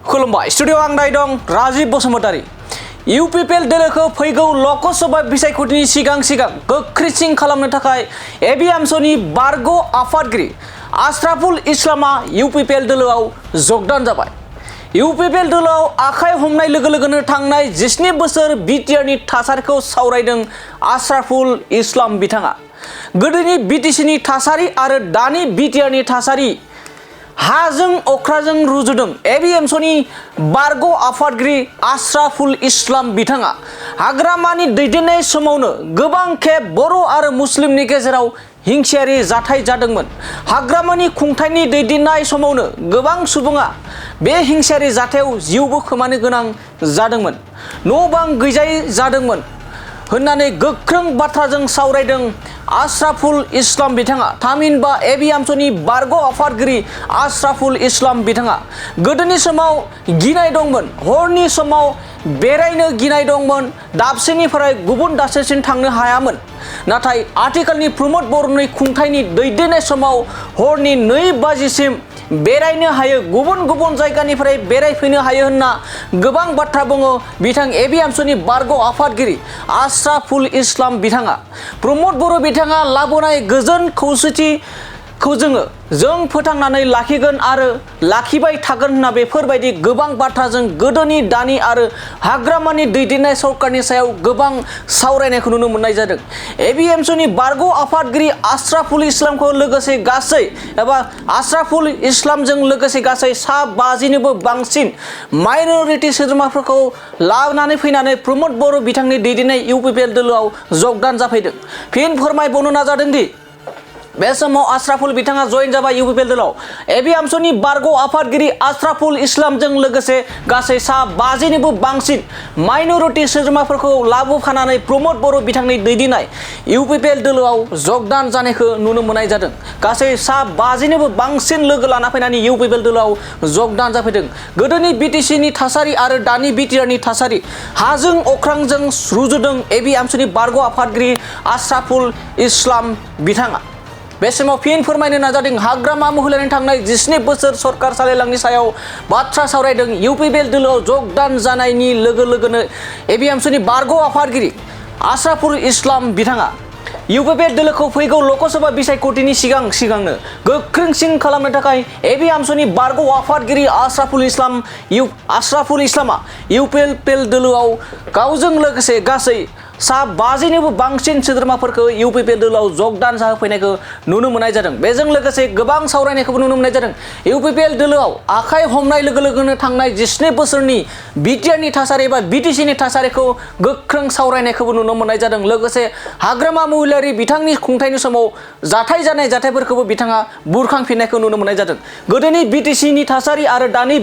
खुलुमबाय स्टुडिअ आं दाय दं राजिब बसुमतारी। इउपिपिएल दोलोखौ फैगौ लकसभा बिसायख'थिनि सिगां गोख्रैसिन खालामनो थाखाय एबिएमसनि बारग' आफादगिरि आशराफुल इस्लामा इउपिपिएल दोलोआव जगदान जाबाय। इउपिपिएल दोलोआव आखाइ हमनाय लोगो लोगोनो थांनाय 17 बोसोर बिटिआरनि थासारिखौ सावरायदों आशराफुल इस्लाम बिथाङा। गोदोनि बिटिसिनि थासारि आरो दानि बिटिआरनि थासारि हाजों अख्राजों रुजुदों एबिएमसनि बारग' आफादगिरि आशराफुल इस्लाम बिथाङा। हाग्रामानि दैदेननाय समावनो गोबां खेब बर' आरो मुस्लिमनि गेजेराव हिंसायारि जाथाय जादोंमोन। हाग्रामानि खुंथायनि दैदेननाय समावनो गोबां सुबुङा बे हिंसायारि जाथायाव जिउबो खोमानो गोनां जादोंमोन, न' बां गैजायै जादोंमोन होननानै गोख्रों बाथ्राजों सावरायदों आशराफुल इस्लाम बिथाङा। थामहिनबा एबिएमसनि बारग' आफादगिरि आशराफुल इस्लाम बिथाङा। गोदोनि समाव गिनाय दंमोन, हरनि समाव बेरायनो गिनाय दंमोन, दाबसेनिफ्राय गुबुन दाबसेसिम थांनो हायामोन। नाथाय आथिखालनि प्रमद बर'नि खुंथायनि दैदेननाय समाव हरनि 2 बाजिसिम बेरायनो हायो, गुबुन गुबुन जायगानिफ्राय बेरायफैनो हायो होनना गोबां बाथ्रा बुङो बिथां एबिएमसनि बारग' आफादगिरि आशराफुल इस्लाम बिथाङा। प्रमद बर' बिथाङा लाबोनाय गोजोन खौसेथिखौ जों फोथांनानै लाखिगोन आरो लाखिबाय थागोन होनना बेफोरबायदि गोबां बाथ्राजों गोदोनि दानि आरो हाग्रामानि दैदेननाय सरकारनि सायाव गोबां सावरायनायखौ नुनो मोननाय जादों। एबिएमसनि बारग' आफादगिरि आशराफुल इस्लामखौ लोगोसे गासै आशराफुल इस्लामजों लोगोसे गासै 50निबो बांसिन माइनरिटि सोद्रोमाफोरखौ लानानै फैनानै प्रमद बर' बिथांनि दैदेननाय इउपिपिएल दोलोआव जगदान जाफैदों। फिन फोरमायबावनो नाजादों दि बे समाव आशराफुल बिथाङा जयेन जाबाय इउपिपिएल दोलोआव। एबिएमसनि बारग' आफादगिरि आशराफुल इस्लामजों लोगोसे गासै 50निबो बांसिन माइनरिटि सोद्रोमाफोरखौ लाबोफानानै प्रमद बर' बिथांनि दैदेननाय इउपिपिएल दोलोआव जगदान जानायखौ नुनो मोननाय जादों। गासै 50निबो बांसिन लोगो लाना फैनानै इउपिपिएल दोलोआव जगदान जाफैदों। गोदोनि बिटिसिनि थासारि आरो दानि बिटिआरनि थासारि हाजों अख्रांजों रुजुदों एबिएमसनि बारग' आफादगिरि आशराफुल इस्लाम बिथाङा। बे समाव फिन फोरमायनो नाजादों हाग्रामा महिलानि थांनाय 17 बोसोर सरकार सालायलांनि सायाव बाथ्रा सावरायदों। इउपिपिएल दोलोआव जगदान जानायनि लोगो लोगोनो एबिएमसनि बारग' आफादगिरि आशराफुल इस्लाम बिथाङा इउपिपिएल दोलोखौ फैगौ लकसभा बिसायख'थिनि सिगांनो गोख्रोंसिन खालामनो थाखाय एबिएमसनि बारग' आफादगिरि आशराफुल इस्लामा इउपिपिएल दोलोआव गावजों लोगोसे गासै 50निबो बांसिन सोद्रोमाफोरखौ इउपिपिएल दोलोआव जगदान जाहोफैनायखौ नुनो मोननाय जादों। बेजों लोगोसे गोबां सावरायनायखौबो नुनो मोननाय जादों। इउपिपिएल दोलोआव आखाइ हमनाय लोगो लोगोनो थांनाय 17 बोसोरनि बिटिआरनि थासारि एबा बिटिसिनि थासारिखौ गोख्रों सावरायनायखौबो नुनो मोननाय जादों। लोगोसे हाग्रामा महिलारि बिथांनि खुंथायनि समाव जाथायफोरखौबो बिथाङा बुरखांफिननायखौ नुनो मोननाय जादों। गोदोनि बिटिसिनि थासारि आरो दानि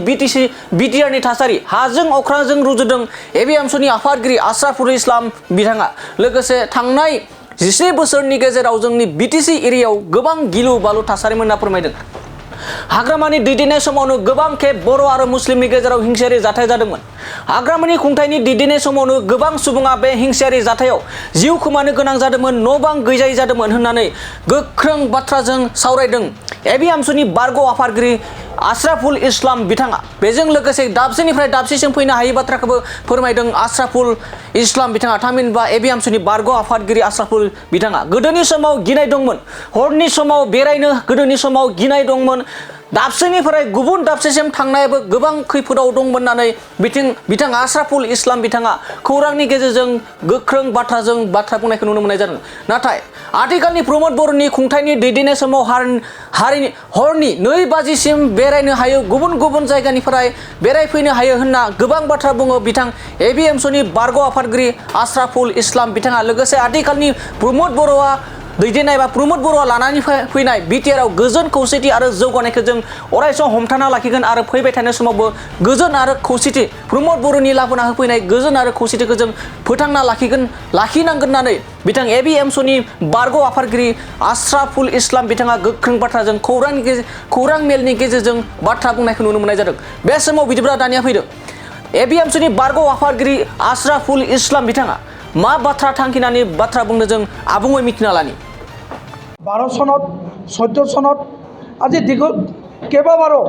बिटिआरनि थासारि हाजों अख्रांजों रुजुदों एबिएमसनि आफादगिरि आशराफुल इस्लाम बिथाङा। लोगोसे थांनाय 17 बोसोरनि गेजेराव जोंनि बिटिसि एरियायाव गोबां गिलु बालु थासारिमोन होनना फोरमायदों। हाग्रामानि दैदेननाय समावनो गोबां खेब बर' आरो मुस्लिमनि गेजेराव हिंसायारि जाथाय जादोंमोन। हाग्रामानि खुंथायनि दैदेननाय समावनो गोबां सुबुङा बे हिंसायारि जाथायाव जिउ खोमानो गोनां जादोंमोन, न' बां गैजायै जादोंमोन होननानै गोख्रों बाथ्राजों सावरायदों एबिएमसनि बारग' आफादगिरि आशराफुल इस्लाम बिथाङा। बेजों लोगोसे दाबसेनिफ्राय दाबसेसिम फैनो हायै बाथ्राखौबो फोरमायदों आशराफुल इस्लाम बिथाङा। थामहिनबा एबिएमसनि बारग' आफादगिरि आशराफुल बिथाङा। गोदोनि समाव गिनाय दंमोन, हरनि समाव बेरायनो गोदोनि समाव गिनाय दंमोन, दाबसेनिफ्राय गुबुन दाबसेसिम थांनायाबो गोबां खैफोदाव दंमोन होननानै बिथां आशराफुल इस्लाम बिथाङा खौरांनि गेजेरजों गोख्रों बाथ्राजों बाथ्रा बुंनायखौ नुनो मोननाय जादों। नाथाय आथिखालनि प्रमद बर'नि खुंथायनि दैदेननाय समाव हरनि 2 बाजिसिम बेरायनो हायो, गुबुन गुबुन जायगानिफ्राय बेरायफैनो हायो होनना गोबां बाथ्रा बुङो बिथां एबिएमसनि बारग' आफादगिरि आशराफुल इस्लाम बिथाङा। लोगोसे आथिखालनि प्रमद बर'आ दैदेननाय बा प्रमद बर'आ लानानै फैनाय बिटिआरआव गोजोन खौसेथि आरो जौगानायखौ जों अरायसम हमथाना लाखिगोन आरो फैबाय थानाय समावबो गोजोन आरो खौसेथि प्रमद बर'नि लाबोना होफैनाय गोजोन आरो खौसेथिखौ जों फोथांना लाखिनांगोन होननानै बिथां एबिएमसनि बारग' आफादगिरि आशराफुल इस्लाम बिथाङा गोख्रों बाथ्राजों खौरां मेलनि गेजेरजों बाथ्रा बुंनायखौ नुनो मोननाय जादों। बे समाव बिदिब्ला दानिया फैदों एबिएमसनि बारग' आफादगिरि आशराफुल इस्लाम बिथाङा मा बाथ्रा थांखिनानै बाथ्रा बुंनो जों आबुङै मिथिना लानि। 12 চনত 14 চনত আজি কেইবাবাৰো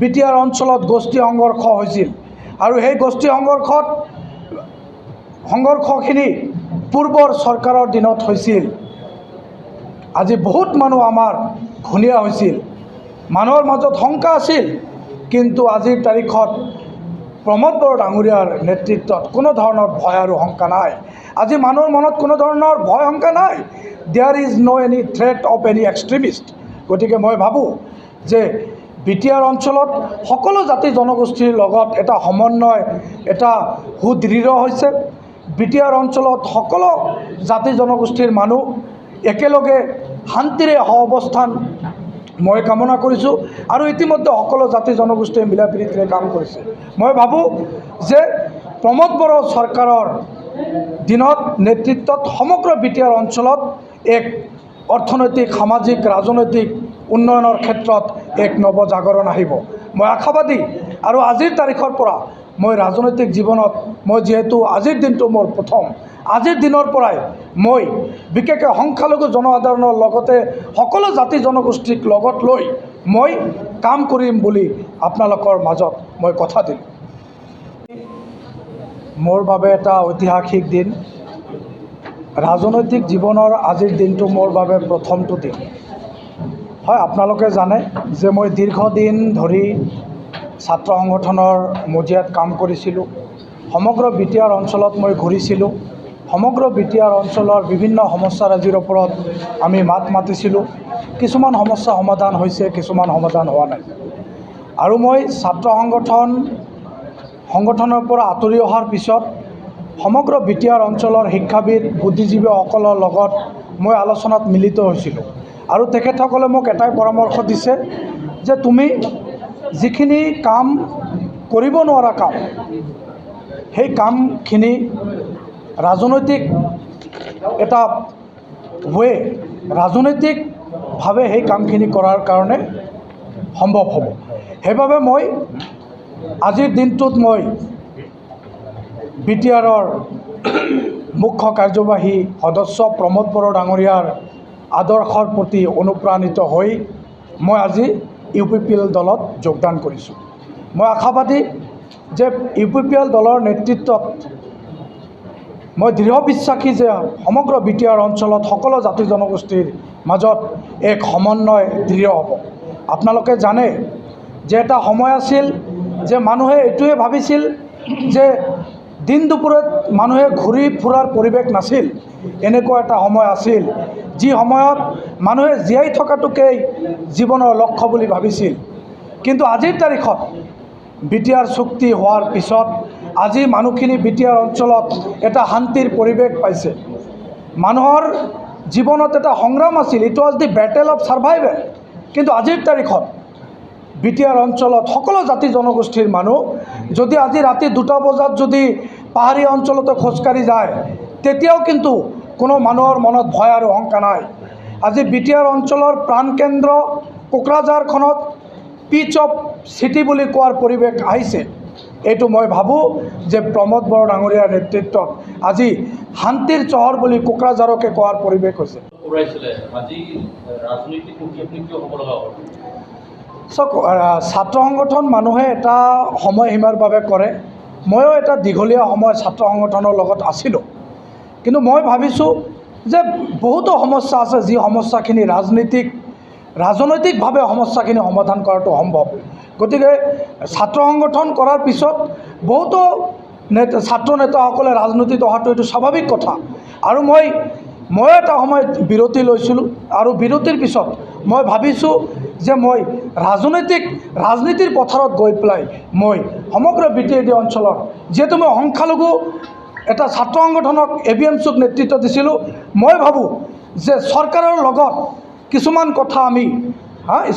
বিটিআৰ অঞ্চলত গোষ্ঠী সংঘৰ্ষ হৈছিল আৰু সেই গোষ্ঠী সংঘৰ্ষখিনি পূৰ্বৰ চৰকাৰৰ দিনত হৈছিল। আজি বহুত মানুহ আমাৰ ঘূণীয়া হৈছিল, মানুহৰ মাজত শংকা আছিল, কিন্তু আজিৰ তাৰিখত প্ৰমোদ বড়ো ডাঙৰীয়াৰ নেতৃত্বত কোনো ধৰণৰ ভয় আৰু শংকা নাই। আজি মানুহৰ মনত কোনো ধৰণৰ ভয় শংকা নাই। There is no any threat of any extremist. গতিকে মই ভাবোঁ যে বিটিআৰ অঞ্চলত সকলো জাতি জনগোষ্ঠীৰ লগত এটা সমন্বয়, এটা সুদৃঢ় হৈছে। বিটিআৰ অঞ্চলত সকলো জাতি জনগোষ্ঠীৰ মানুহ একেলগে শান্তিৰে সহাৱস্থান মই কামনা কৰিছোঁ আৰু ইতিমধ্যে সকলো জাতি জনগোষ্ঠীয়ে মিলা প্ৰীতিৰে কাম কৰিছে। মই ভাবোঁ যে প্ৰমোদ বড়ো চৰকাৰৰ দিনত নেতৃত্বত সমগ্ৰ বিটিআৰ অঞ্চলত এক অৰ্থনৈতিক, সামাজিক, ৰাজনৈতিক উন্নয়নৰ ক্ষেত্ৰত এক নৱজাগৰণ আহিব। মই আশাবাদী আৰু আজিৰ তাৰিখৰ পৰা মই ৰাজনৈতিক জীৱনত মই যিহেতু আজিৰ দিনটো মোৰ প্ৰথম, আজিৰ দিনৰ পৰাই মই বিশেষকৈ সংখ্যালঘু জনসাধাৰণৰ লগতে সকলো জাতি জনগোষ্ঠীক লগত লৈ মই কাম কৰিম বুলি আপোনালোকৰ মাজত মই কথা দিলোঁ। মোৰ বাবে এটা ঐতিহাসিক দিন। ৰাজনৈতিক জীৱনৰ আজিৰ দিনটো মোৰ বাবে প্ৰথমটো দিন। হয়, আপোনালোকে জানে যে মই দীৰ্ঘদিন ধৰি ছাত্ৰ সংগঠনৰ মজিয়াত কাম কৰিছিলোঁ। সমগ্ৰ বিটিআৰ অঞ্চলত মই ঘূৰিছিলোঁ। সমগ্ৰ বিটিআৰ অঞ্চলৰ বিভিন্ন সমস্যাৰাজিৰ ওপৰত আমি মাত মাতিছিলোঁ। কিছুমান সমস্যা সমাধান হৈছে, কিছুমান সমাধান হোৱা নাই। আৰু মই ছাত্ৰ সংগঠনৰ পৰা আঁতৰি অহাৰ পিছত সমগ্ৰ বিটিআৰ অঞ্চলৰ শিক্ষাবিদ, বুদ্ধিজীৱীসকলৰ লগত মই আলোচনাত মিলিত হৈছিলোঁ আৰু তেখেতসকলে মোক এটাই পৰামৰ্শ দিছে যে তুমি যিখিনি কাম কৰিব নোৱাৰা কাম, সেই কামখিনি ৰাজনৈতিক এটা ৰাজনৈতিকভাৱে সেই কামখিনি কৰাৰ কাৰণে সম্ভৱ হ'ব। সেইবাবে মই আজিৰ দিনটোত মই বিটিআৰৰ মুখ্য কাৰ্যবাহী সদস্য প্ৰমোদ বড়ো ডাঙৰীয়াৰ আদৰ্শৰ প্ৰতি অনুপ্ৰাণিত হৈ মই আজি UPPL দলত যোগদান কৰিছোঁ। মই আশাবাদী যে UPPL দলৰ নেতৃত্বত মই দৃঢ় বিশ্বাসী যে সমগ্ৰ বিটিআৰ অঞ্চলত সকলো জাতি জনগোষ্ঠীৰ মাজত এক সমন্বয় দৃঢ় হ'ব। আপোনালোকে জানে যে এটা সময় আছিল যে মানুহে এইটোৱে ভাবিছিল যে দিন দুপৰত মানুহে ঘূৰি ফুৰাৰ পৰিৱেশ নাছিল। এনেকুৱা এটা সময় আছিল যি সময়ত মানুহে জীয়াই থকাটোকেই জীৱনৰ লক্ষ্য বুলি ভাবিছিল। কিন্তু আজিৰ তাৰিখত বিটিআৰ চুক্তি হোৱাৰ পিছত আজি মানুহখিনি বিটিআৰ অঞ্চলত এটা শান্তিৰ পৰিৱেশ পাইছে। মানুহৰ জীৱনত এটা সংগ্ৰাম আছিল, it was the battle of survival. কিন্তু আজিৰ তাৰিখত বিটিআৰ অঞ্চলত সকলো জাতি জনগোষ্ঠীৰ মানুহ যদি আজি ৰাতি 2টা বজাত যদি পাহাৰীয়া অঞ্চলতে খোজকাঢ়ি যায়, তেতিয়াও কিন্তু কোনো মানুহৰ মনত ভয় আৰু শংকা নাই। আজি বিটিআৰ অঞ্চলৰ প্ৰাণকেন্দ্ৰ কোকৰাঝাৰখনত পিচ অফ চিটি বুলি কোৱাৰ পৰিৱেশ আহিছে। এইটো মই ভাবোঁ যে প্ৰমোদ বড়ো ডাঙৰীয়াৰ নেতৃত্বত আজি শান্তিৰ চহৰ বুলি কোকৰাঝাৰকে কোৱাৰ পৰিৱেশ হৈছে। ছাত্ৰ সংগঠন মানুহে এটা সময়সীমাৰ বাবে কৰে। ময়ো এটা দীঘলীয়া সময় ছাত্ৰ সংগঠনৰ লগত আছিলোঁ, কিন্তু মই ভাবিছোঁ যে বহুতো সমস্যা আছে যি সমস্যাখিনি ৰাজনৈতিকভাৱে সমস্যাখিনি সমাধান কৰাটো সম্ভৱ। গতিকে ছাত্ৰ সংগঠন কৰাৰ পিছত বহুতো ছাত্ৰ নেতাসকলে ৰাজনীতিত অহাটো এইটো স্বাভাৱিক কথা। আৰু মই এটা সময়ত বিৰতি লৈছিলোঁ আৰু বিৰতিৰ পিছত মই ভাবিছোঁ যে মই ৰাজনীতিৰ পথাৰত গৈ পেলাই মই সমগ্ৰ বিটিআৰ অঞ্চলৰ যিহেতু মই সংখ্যালঘু এটা ছাত্ৰ সংগঠনক ABMCক নেতৃত্ব দিছিলোঁ, মই ভাবোঁ যে চৰকাৰৰ লগত কিছুমান কথা আমি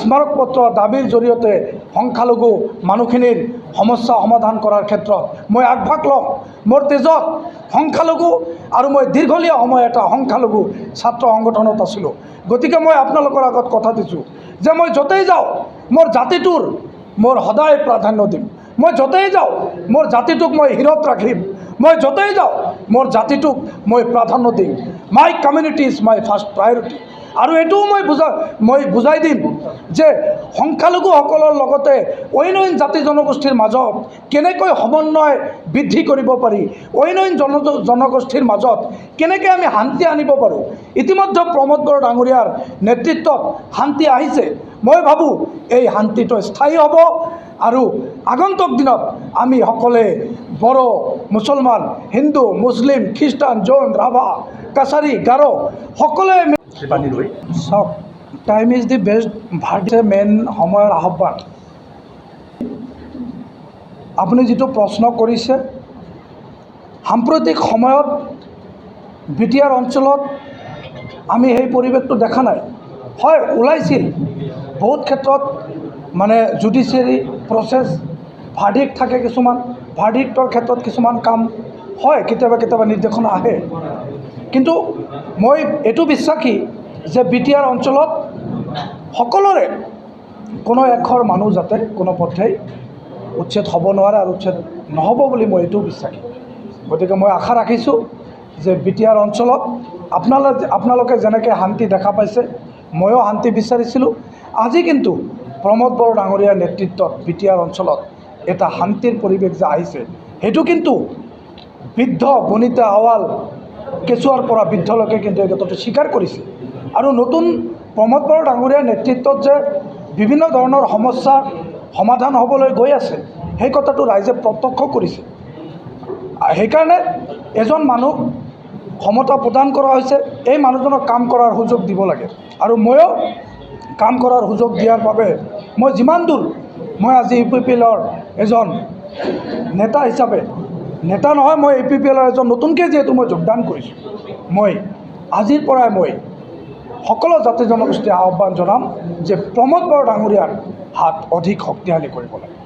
স্মাৰক পত্ৰ দাবীৰ জৰিয়তে সংখ্যালঘু মানুহখিনিৰ সমস্যা সমাধান কৰাৰ ক্ষেত্ৰত মই আগভাগ ল'ম। মোৰ তেজত সংখ্যালঘু আৰু মই দীৰ্ঘলীয়া সময় এটা সংখ্যালঘু ছাত্ৰ সংগঠনত আছিলোঁ। গতিকে মই আপোনালোকৰ আগত কথা দিছোঁ যে মই য'তেই যাওঁ মোৰ জাতিটোৰ মোৰ সদায় প্ৰাধান্য দিম। মই য'তেই যাওঁ মোৰ জাতিটোক মই হিৰত ৰাখিম। মই য'তেই যাওঁ মোৰ জাতিটোক মই প্ৰাধান্য দিম। মাই community is my first priority. আৰু এইটোও মই বুজাই দিম যে সংখ্যালঘুসকলৰ লগতে অন্য জাতি জনগোষ্ঠীৰ মাজত কেনেকৈ সমন্বয় বৃদ্ধি কৰিব পাৰি, অন্য জনগোষ্ঠীৰ মাজত কেনেকৈ আমি শান্তি আনিব পাৰোঁ। ইতিমধ্যে প্ৰমোদ বড়ো ডাঙৰীয়াৰ নেতৃত্বত শান্তি আহিছে। মই ভাবোঁ এই শান্তিটো স্থায়ী হ'ব আৰু আগন্তুক দিনত আমি সকলোৱে বড়ো, মুছলমান, হিন্দু, মুছলিম, খ্ৰীষ্টান, জৈন, ৰাভা, কাছাৰী, গাৰো সকলোৱে চাওক, টাইম ইজ দি বেষ্ট ভাৰ্ড মেইন সময়ৰ আহ্বান। আপুনি যিটো প্ৰশ্ন কৰিছে, সাম্প্ৰতিক সময়ত বিটিআৰ অঞ্চলত আমি সেই পৰিৱেশটো দেখা নাই। হয়, ওলাইছিল বহুত ক্ষেত্ৰত মানে জুডিচিয়াৰী প্ৰচেছ, ভাৰ্ডিক্ট থাকে কিছুমান, ভাৰ্ডিক্টৰ ক্ষেত্ৰত কিছুমান কাম হয়, কেতিয়াবা কেতিয়াবা নিৰ্দেশনা আহে। কিন্তু মই এইটো বিশ্বাসী যে বিটিআৰ অঞ্চলত সকলোৰে কোনো এঘৰ মানুহ যাতে কোনো পথেই উচ্ছেদ হ'ব নোৱাৰে আৰু উচ্ছেদ নহ'ব বুলি মই এইটো বিশ্বাসী। গতিকে মই আশা ৰাখিছোঁ যে বিটিআৰ অঞ্চলত আপোনালোকে যেনেকৈ শান্তি দেখা পাইছে, ময়ো শান্তি বিচাৰিছিলোঁ। আজি কিন্তু প্ৰমোদ বড়ো ডাঙৰীয়াৰ নেতৃত্বত বিটিআৰ অঞ্চলত এটা শান্তিৰ পৰিৱেশ যে আহিছে, সেইটো কিন্তু বৃদ্ধ, বনিতা, আৱাল, কেঁচুৱাৰ পৰা বৃদ্ধলৈকে কিন্তু এই কথাটো স্বীকাৰ কৰিছে। আৰু নতুন প্ৰমোদ বড়ো ডাঙৰীয়াৰ নেতৃত্বত যে বিভিন্ন ধৰণৰ সমস্যাৰ সমাধান হ'বলৈ গৈ আছে, সেই কথাটো ৰাইজে প্ৰত্যক্ষ কৰিছে। সেইকাৰণে এজন মানুহ ক্ষমতা প্ৰদান কৰা হৈছে, এই মানুহজনক কাম কৰাৰ সুযোগ দিব লাগে। আৰু ময়ো কাম কৰাৰ সুযোগ দিয়াৰ বাবে মই যিমান দূৰ মই আজি UPPLৰ এজন নেতা হিচাপে, নেতা নহয়, মই UPPLৰ এজন নতুনকৈ যিহেতু মই যোগদান কৰিছোঁ, মই আজিৰ পৰাই মই সকলো জাতি জনগোষ্ঠীক আহ্বান জনাম যে প্ৰমোদ বড়ো ডাঙৰীয়াৰ হাত অধিক শক্তিশালী কৰিব লাগে।